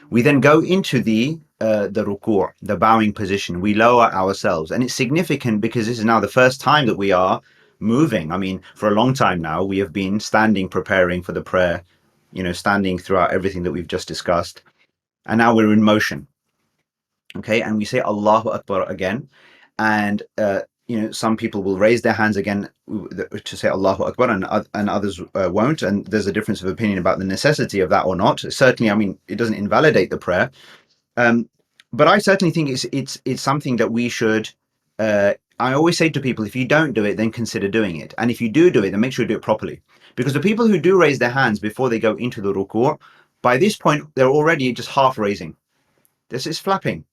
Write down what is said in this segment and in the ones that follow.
We then go into the ruku', the bowing position. We lower ourselves, and it's significant because this is now the first time that we are moving. I mean, for a long time now, we have been standing, preparing for the prayer, standing throughout everything that we've just discussed, and now we're in motion. Okay, and we say Allahu Akbar again, and some people will raise their hands again to say Allahu Akbar, and others won't, and there's a difference of opinion about the necessity of that or not. Certainly, I mean, it doesn't invalidate the prayer, um, but I certainly think it's something that we should. I always say to people, if you don't do it, then consider doing it, and if you do it, then make sure you do it properly, because the people who do raise their hands before they go into the ruku', by this point they're already just half raising. This is flapping.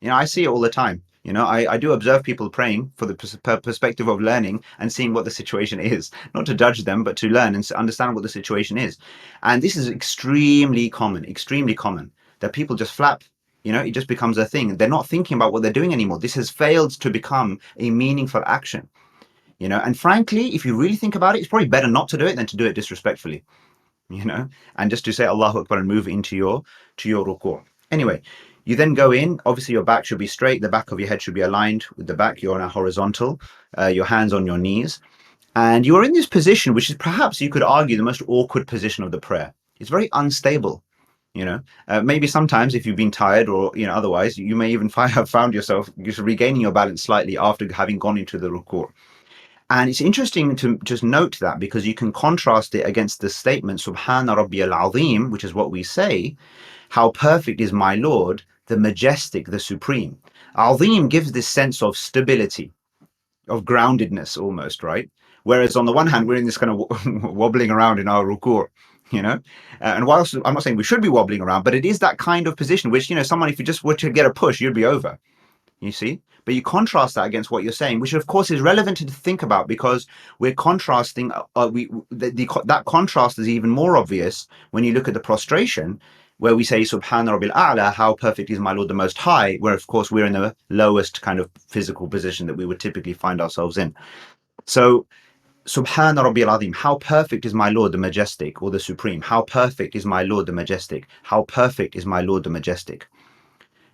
I see it all the time. I do observe people praying for the perspective of learning and seeing what the situation is, not to judge them, but to learn and understand what the situation is. And this is extremely common, that people just flap. It just becomes a thing. They're not thinking about what they're doing anymore. This has failed to become a meaningful action. And frankly, if you really think about it, it's probably better not to do it than to do it disrespectfully. And just to say Allahu Akbar and move into your ruku'. Anyway, you then go in. Obviously, your back should be straight. The back of your head should be aligned with the back. You're now horizontal. Your hands on your knees. And you are in this position, which is perhaps, you could argue, the most awkward position of the prayer. It's very unstable. Maybe sometimes if you've been tired or, otherwise, you may even have found yourself just regaining your balance slightly after having gone into the ruku'. And it's interesting to just note that, because you can contrast it against the statement, Subhana Rabbiyal Azim, which is what we say, how perfect is my Lord, the majestic, the supreme. Azim gives this sense of stability, of groundedness almost, right? Whereas on the one hand, we're in this kind of wobbling around in our ruku', and whilst I'm not saying we should be wobbling around, but it is that kind of position which, someone, if you just were to get a push, you'd be over. You see, but you contrast that against what you're saying, which of course is relevant to think about, because we're contrasting. That contrast is even more obvious when you look at the prostration, where we say Subhana Rabbil A'la, how perfect is my Lord the Most High, where of course we're in the lowest kind of physical position that we would typically find ourselves in. So Subhana Rabbil Azim, how perfect is my Lord the Majestic, or the Supreme. How perfect is my Lord the Majestic. How perfect is my Lord the Majestic.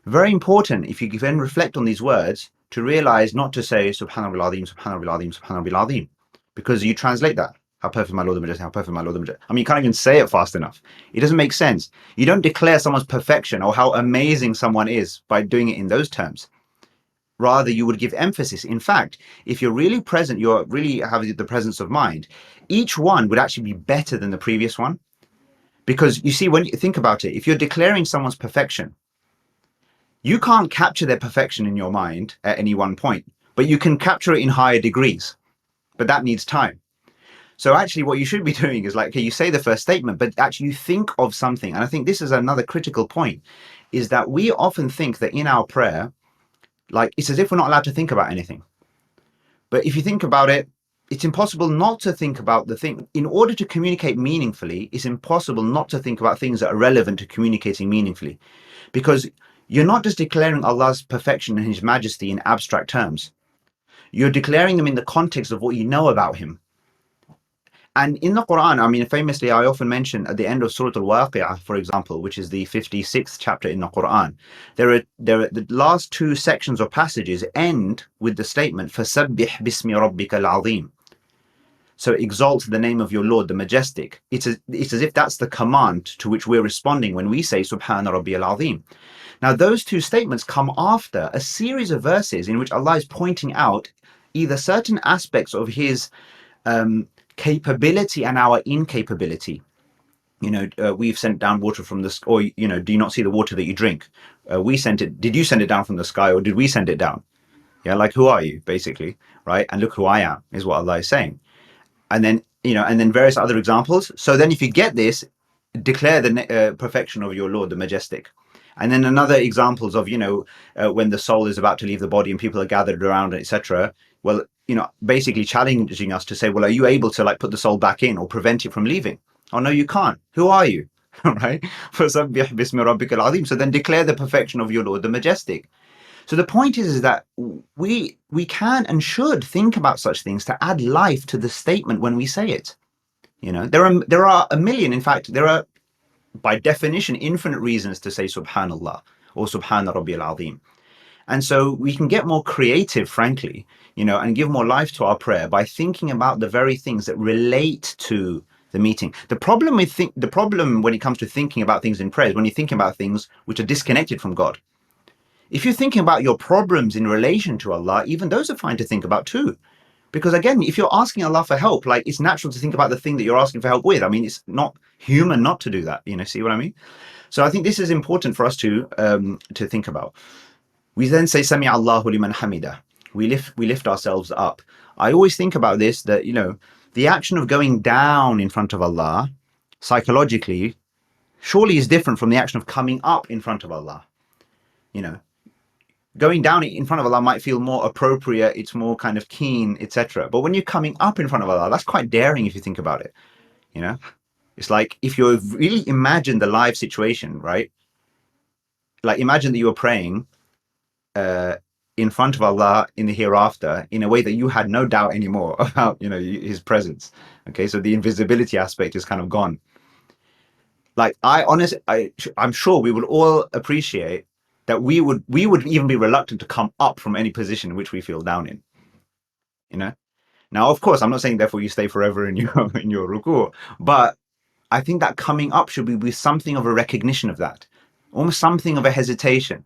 Very important, if you then reflect on these words, to realize not to say Subhanallah al-Azim, Subhanallah al-Azim, Subhanallah al-Azim, because you translate that. How perfect my Lord the Majestic, how perfect my Lord the Majestic. I mean, you can't even say it fast enough. It doesn't make sense. You don't declare someone's perfection or how amazing someone is by doing it in those terms. Rather, you would give emphasis. In fact, if you're really present, you're really having the presence of mind, each one would actually be better than the previous one. Because you see, when you think about it, if you're declaring someone's perfection, you can't capture their perfection in your mind at any one point, but you can capture it in higher degrees. But that needs time. So actually what you should be doing is like, okay, you say the first statement, but actually you think of something. And I think this is another critical point, is that we often think that in our prayer, like it's as if we're not allowed to think about anything. But if you think about it, it's impossible not to think about the thing. In order to communicate meaningfully, it's impossible not to think about things that are relevant to communicating meaningfully. Because you're not just declaring Allah's perfection and His majesty in abstract terms. You're declaring them in the context of what you know about Him. And in the Quran, I mean, famously, I often mention at the end of Surah Al-Waqi'ah, for example, which is the 56th chapter in the Quran, there are the last two sections or passages end with the statement, فَسَبِّحْ بِاسْمِ رَبِّكَ الْعَظِيمِ. So exalt the name of your Lord, the Majestic. It's as if that's the command to which we're responding when we say Subhana Rabbiyal Azim. Now, those two statements come after a series of verses in which Allah is pointing out either certain aspects of His capability and our incapability. We've sent down water from the sky, or, do you not see the water that you drink? We sent it. Did you send it down from the sky, or did we send it down? Yeah, like, who are you, basically, right? And look who I am, is what Allah is saying. And then, and then various other examples. So then if you get this, declare the perfection of your Lord, the Majestic. And then another examples of, when the soul is about to leave the body and people are gathered around, etc. Well, basically challenging us to say, well, are you able to like put the soul back in or prevent it from leaving? Oh, no, you can't. Who are you? Right? So then declare the perfection of your Lord, the Majestic. So the point is that we can and should think about such things to add life to the statement when we say it. There are a million. In fact, there are by definition, infinite reasons to say Subhanallah or Subhana Rabbil Azim. And so we can get more creative, frankly, and give more life to our prayer by thinking about the very things that relate to the meeting. The problem when it comes to thinking about things in prayer is when you're thinking about things which are disconnected from God. If you're thinking about your problems in relation to Allah, even those are fine to think about too. Because again, if you're asking Allah for help, like it's natural to think about the thing that you're asking for help with. I mean, it's not human not to do that. See what I mean? So I think this is important for us to think about. We then say Sami Allahu liman hamida. We lift ourselves up. I always think about this that the action of going down in front of Allah psychologically surely is different from the action of coming up in front of Allah. You know, going down in front of Allah might feel more appropriate, it's more kind of keen, etc. But when you're coming up in front of Allah, that's quite daring if you think about it. You know, it's like if you really imagine the live situation, right? Like imagine that you were praying uh, in front of Allah in the hereafter in a way that you had no doubt anymore about, His presence. Okay, so the invisibility aspect is kind of gone. Like I'm sure we would all appreciate that we would even be reluctant to come up from any position in which we feel down in. You know. Now, of course, I'm not saying therefore you stay forever in your in your ruku, but I think that coming up should be with something of a recognition of that, almost something of a hesitation,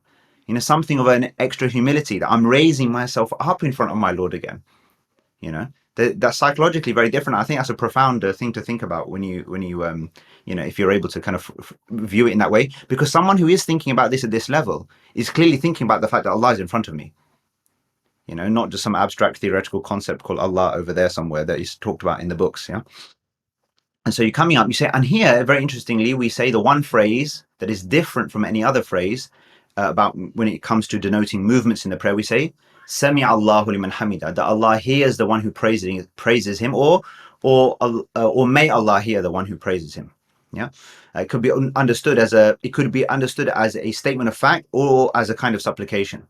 something of an extra humility that I'm raising myself up in front of my Lord again. That's psychologically very different. I think that's a profound thing to think about when you if you're able to kind of view it in that way, because someone who is thinking about this at this level is clearly thinking about the fact that Allah is in front of me. Not just some abstract theoretical concept called Allah over there somewhere that is talked about in the books. Yeah. And so you're coming up, you say, and here, very interestingly, we say the one phrase that is different from any other phrase about when it comes to denoting movements in the prayer, we say, Sami Allahu liman hamida, that Allah hears the one who praises him, or may Allah hear the one who praises him. Yeah, it could be understood as a statement of fact or as a kind of supplication.